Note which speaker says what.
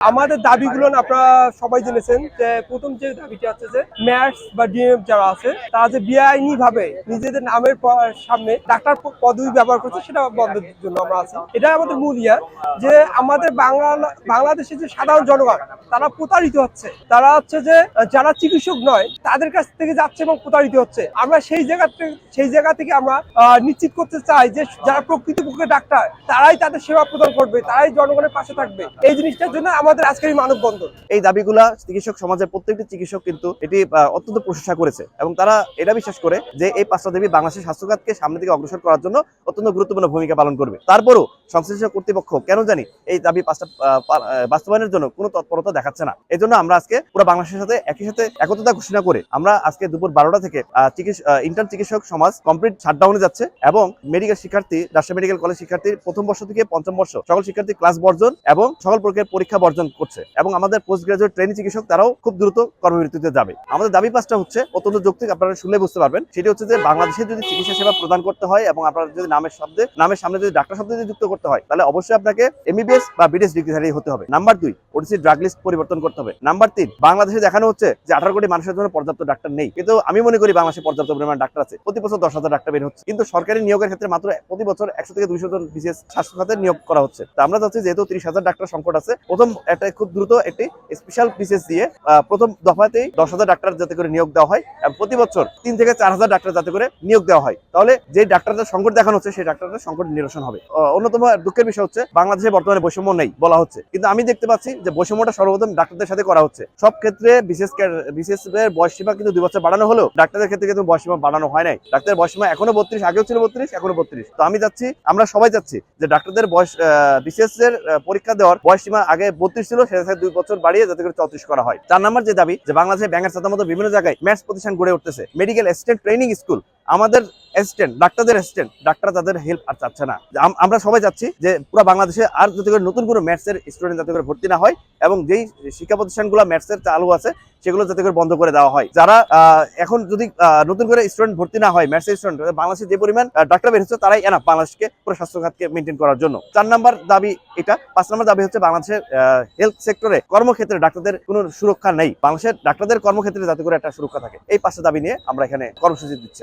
Speaker 1: আমাদের দাবিগুলো আপনারা সবাই জেনেছেন যে প্রথম যে দাবিটা আছে যে ম্যাথস বা ডিএমএফ যারা আছে তারা যে বেআইনি ভাবে নিজেদের নামের সামনে ডাক্তার পদবি ব্যবহার করছে সেটা বন্ধের জন্য আমরা আছি। এটা আমাদের মূল যে আমাদের বাংলাদেশের যে সাধারণ জনগণ তারা প্রতারিত হচ্ছে। তারা হচ্ছে যে যারা চিকিৎসক নয় তাদের কাছ থেকে যাচ্ছে এবং প্রতারিত হচ্ছে। আমরা সেই জায়গা থেকে আমরা নিশ্চিত করতে চাই যে যারা প্রকৃতপক্ষে ডাক্তার তারাই তাদের সেবা প্রদান করবে, তারাই জনগণের পাশে থাকবে। এই জিনিসটার জন্য আমাদের আজকের মানববন্ধন।
Speaker 2: এই দাবিগুলা চিকিৎসক সমাজের প্রত্যেকটি চিকিৎসক কিন্তু এটি অত্যন্ত প্রশংসা করেছে এবং তারা এটা বিশ্বাস করে যে এই পাঁচটা দাবি বাংলাদেশের স্বাস্থ্য খাতকে সামনে দিকে অগ্রসর করার জন্য অত্যন্ত গুরুত্বপূর্ণ ভূমিকা পালন করবে। তারপরও সংশ্লিষ্ট কর্তৃপক্ষ কেন জানি এই দাবি পাঁচটা বাস্তবায়নের জন্য কোনো তৎপরতা দেখাচ্ছে না। এই জন্য আমরা আজকে পুরো বাংলাদেশের সাথে একই সাথে একত্রতা ঘোষণা করে আমরা আজকে দুপুর 12টা থেকে ইন্টার্ন চিকিৎসক সমাজ কমপ্লিট শাটডাউনে যাচ্ছে এবং মেডিকেল শিক্ষার্থী, রাজশাহী মেডিকেল কলেজ শিক্ষার্থী প্রথম বর্ষ থেকে পঞ্চম বর্ষ সকল শিক্ষার্থী ক্লাস বর্জন এবং সকল প্রকারের পরীক্ষা বর্জন করছে এবং আমাদের পোস্ট গ্রাজুয়েট ট্রেনিং চিকিৎসক তারাও খুব দ্রুত কর্মবিরতিতে যাবে। আমাদের দাবি পাঁচটা হচ্ছে অত্যন্ত যৌক্তিক, আপনারা শুনলে বুঝতে পারবেন। সেটি হচ্ছে যে বাংলাদেশে যদি চিকিৎসা সেবা প্রদান করতে হয় এবং আপনারা যদি নামের সামনে যদি ডাক্তার শব্দ যদি যুক্ত করতে হয় তাহলে অবশ্যই আপনাকে এমবিবিএস বা বিডিএস ডিগ্রিধারী হতে হবে। নাম্বার 2, ওটিসি ড্রাগ লিস্ট পরিবর্তন করতে হবে। নাম্বার 3, বাংলাদেশে দেখানো হচ্ছে যে 18 কোটি মানুষের জন্য পর্যাপ্ত ডাক্তার নেই, কিন্তু আমি মনে করি বাংলাদেশে পর্যাপ্ত পরিমাণ ডাক্তার আছে। প্রতি বছর 10,000 ডাক্তার বের হচ্ছে, কিন্তু সরকারি নিয়োগের ক্ষেত্রে মাত্র প্রতি বছর 100 থেকে 200 জন বিশেষ স্বাস্থ্য খাতে নিয়োগ করা হচ্ছে। তো আমরা চাচ্ছি যেহেতু 30,000 ডাক্তার সংকট আছে, প্রথম একটা খুব দ্রুত একটি স্পেশাল বিশেষ দিয়ে প্রথম দফাতেই 10,000 ডাক্তার যাতে করে নিয়োগ দেওয়া হয় এবং প্রতি বছর 3 থেকে 4,000 ডাক্তার যাতে করে নিয়োগ দেওয়া হয়। তাহলে যে ডাক্তারদের সংকট দেখানো হচ্ছে সেই ডাক্তারদের সংকট নিরসন হবে। অন্যতম দুঃখের বিষয় হচ্ছে বাংলাদেশে বর্তমানে বৈষম্য নেই বলা হচ্ছে, কিন্তু আমি দেখতে পাচ্ছি যে বৈষম্যটা সর্বপ্রথম ডাক্তারদের সাথে করা হচ্ছে। সব ক্ষেত্রে বিশেষ বয়স সীমা কিন্তু 2 বছর বাড়ানো হলো, ডাক্তারদের ক্ষেত্রে কিন্তু বয়স সীমা বাড়ানো হয় নাই। ডাক্তারের বয়স সীমা এখনো 32, আগেও ছিল 32, এখনো 32। তো আমরা সবাই চাচ্ছি যে ডাক্তারদের বয়স বিশেষের পরীক্ষা দেওয়ার বয়স সীমা আগে 32 ছিল, সেটা 2 বছর বাড়িয়ে যাতে করে 34 করা হয়। 4 নম্বর যে দাবি, যে বাংলাদেশে ব্যাংকের ছাতার মতো বিভিন্ন জায়গায় ম্যাথস প্রতিষ্ঠান গড়ে উঠতেছে, মেডিকেল অ্যাসিস্ট্যান্ট ট্রেনিং স্কুল, আমাদের ডাক্তারদের অ্যাসিস্ট্যান্ট ডাক্তার তাদের হেল্প আর চাচ্ছে না। আমরা সবাই চাচ্ছি যে পুরো বাংলাদেশে আর যাতে করে নতুন কোনো ম্যাথসের স্টুডেন্ট যাতে করে ভর্তি না হয় এবং যেই শিক্ষা প্রতিষ্ঠানগুলো ম্যাথসের চালু আছে সেগুলো যাতে করে বন্ধ করে দেওয়া হয়। যারা এখন যদি নতুন করে স্টুডেন্ট ভর্তি না হয় ম্যাথসের স্টুডেন্ট, বাংলাদেশে যে পরিমাণ ডাক্তার বের হচ্ছে তারাই এনা বাংলাদেশকে পুরো স্বাস্থ্য খাতকে মেনটেন করার জন্য। 4 নম্বর দাবি এটা। 5 নম্বর দাবি হচ্ছে বাংলাদেশের হেলথ সেক্টরে কর্মক্ষেত্রে ডাক্তারদের কোনো সুরক্ষা নেই, বাংলাদেশের ডাক্তারদের কর্মক্ষেত্রে যাতে করে একটা সুরক্ষা থাকে। এই 5টা দাবি নিয়ে আমরা এখানে কর্মসূচি দিচ্ছি।